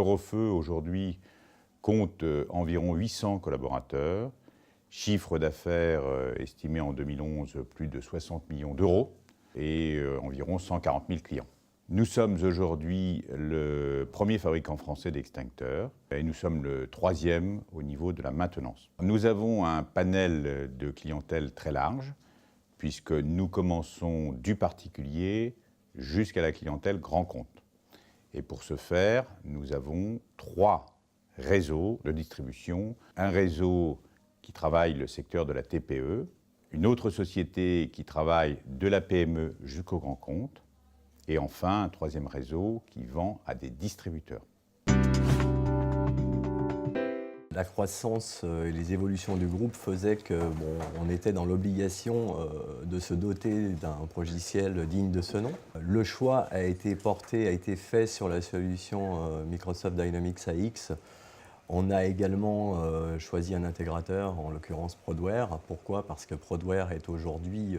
Eurofeu, aujourd'hui, compte environ 800 collaborateurs, chiffre d'affaires estimé en 2011 plus de 60 millions d'euros et environ 140 000 clients. Nous sommes aujourd'hui le premier fabricant français d'extincteurs et nous sommes le troisième au niveau de la maintenance. Nous avons un panel de clientèle très large puisque nous commençons du particulier jusqu'à la clientèle grand compte. Et pour ce faire, nous avons 3 réseaux de distribution. Un réseau qui travaille le secteur de la TPE, une autre société qui travaille de la PME jusqu'au grand compte, et enfin un 3e réseau qui vend à des distributeurs. La croissance et les évolutions du groupe faisaient qu'on était dans l'obligation de se doter d'un logiciel digne de ce nom. Le choix a été fait sur la solution Microsoft Dynamics AX. On a également choisi un intégrateur, en l'occurrence Prodware. Pourquoi? Parce que Prodware est aujourd'hui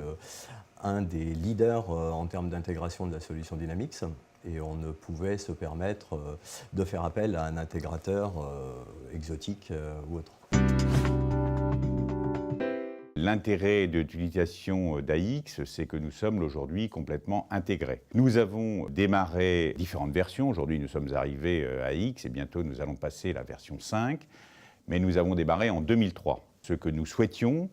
un des leaders en termes d'intégration de la solution Dynamics. Et on ne pouvait se permettre de faire appel à un intégrateur exotique ou autre. L'intérêt de l'utilisation d'AX, c'est que nous sommes aujourd'hui complètement intégrés. Nous avons démarré différentes versions. Aujourd'hui, nous sommes arrivés à X et bientôt nous allons passer la version 5. Mais nous avons démarré en 2003. Ce que nous souhaitions,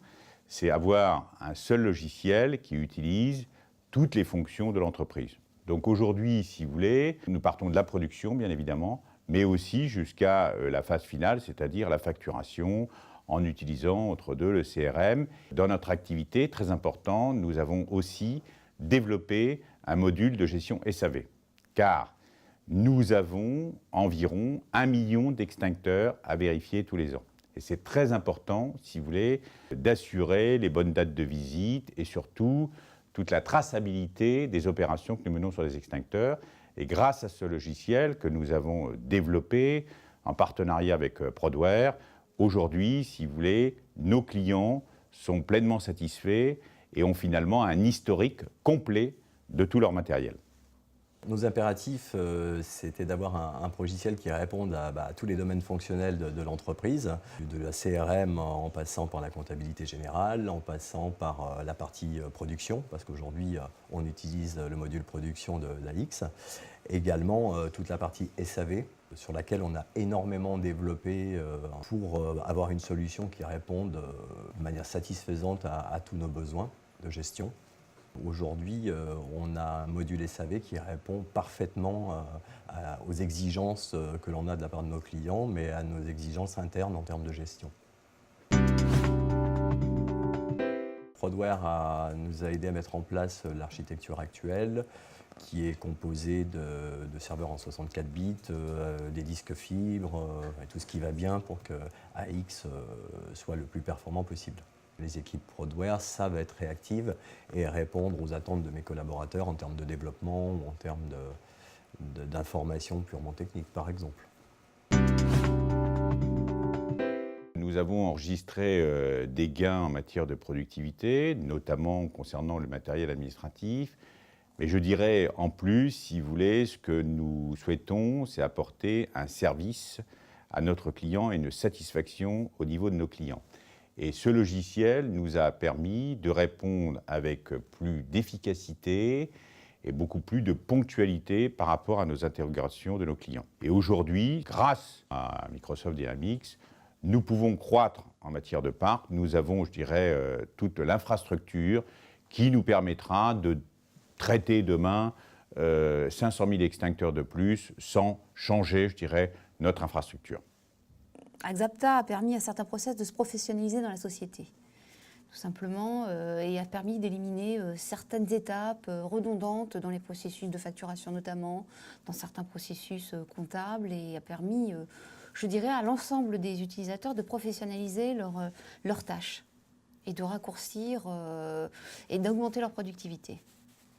c'est avoir un seul logiciel qui utilise toutes les fonctions de l'entreprise. Donc aujourd'hui, si vous voulez, nous partons de la production, bien évidemment, mais aussi jusqu'à la phase finale, c'est-à-dire la facturation, en utilisant entre deux le CRM. Dans notre activité, très important, nous avons aussi développé un module de gestion SAV, car nous avons environ 1 million d'extincteurs à vérifier tous les ans. Et c'est très important, si vous voulez, d'assurer les bonnes dates de visite et surtout toute la traçabilité des opérations que nous menons sur les extincteurs. Et grâce à ce logiciel que nous avons développé en partenariat avec Prodware, aujourd'hui, si vous voulez, nos clients sont pleinement satisfaits et ont finalement un historique complet de tout leur matériel. Nos impératifs, c'était d'avoir un logiciel qui réponde à tous les domaines fonctionnels de l'entreprise, de la CRM en passant par la comptabilité générale, en passant par la partie production, parce qu'aujourd'hui, on utilise le module production de l'AX. Également, toute la partie SAV, sur laquelle on a énormément développé pour avoir une solution qui réponde de manière satisfaisante à tous nos besoins de gestion. Aujourd'hui, on a un module SAV qui répond parfaitement aux exigences que l'on a de la part de nos clients, mais à nos exigences internes en termes de gestion. Prodware nous a aidé à mettre en place l'architecture actuelle, qui est composée de serveurs en 64 bits, des disques fibres, et tout ce qui va bien pour que AX soit le plus performant possible. Les équipes Prodware savent être réactives et répondre aux attentes de mes collaborateurs en termes de développement ou en termes d'informations purement techniques, par exemple. Nous avons enregistré des gains en matière de productivité, notamment concernant le matériel administratif. Mais je dirais en plus, si vous voulez, ce que nous souhaitons, c'est apporter un service à notre client et une satisfaction au niveau de nos clients. Et ce logiciel nous a permis de répondre avec plus d'efficacité et beaucoup plus de ponctualité par rapport à nos interrogations de nos clients. Et aujourd'hui, grâce à Microsoft Dynamics, nous pouvons croître en matière de parc. Nous avons, je dirais, toute l'infrastructure qui nous permettra de traiter demain 500 000 extincteurs de plus sans changer, je dirais, notre infrastructure. Axapta a permis à certains process de se professionnaliser dans la société, tout simplement, et a permis d'éliminer certaines étapes redondantes dans les processus de facturation notamment, dans certains processus comptables, et a permis, je dirais, à l'ensemble des utilisateurs de professionnaliser leurs tâches et de raccourcir et d'augmenter leur productivité.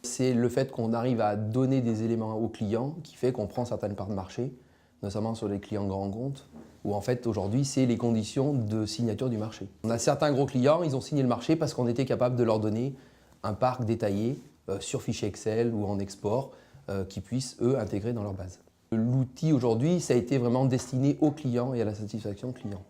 C'est le fait qu'on arrive à donner des éléments aux clients qui fait qu'on prend certaines parts de marché, notamment sur les clients grands comptes, où en fait aujourd'hui c'est les conditions de signature du marché. On a certains gros clients, ils ont signé le marché parce qu'on était capable de leur donner un parc détaillé sur fichier Excel ou en export qu'ils puissent eux intégrer dans leur base. L'outil aujourd'hui, ça a été vraiment destiné aux clients et à la satisfaction client.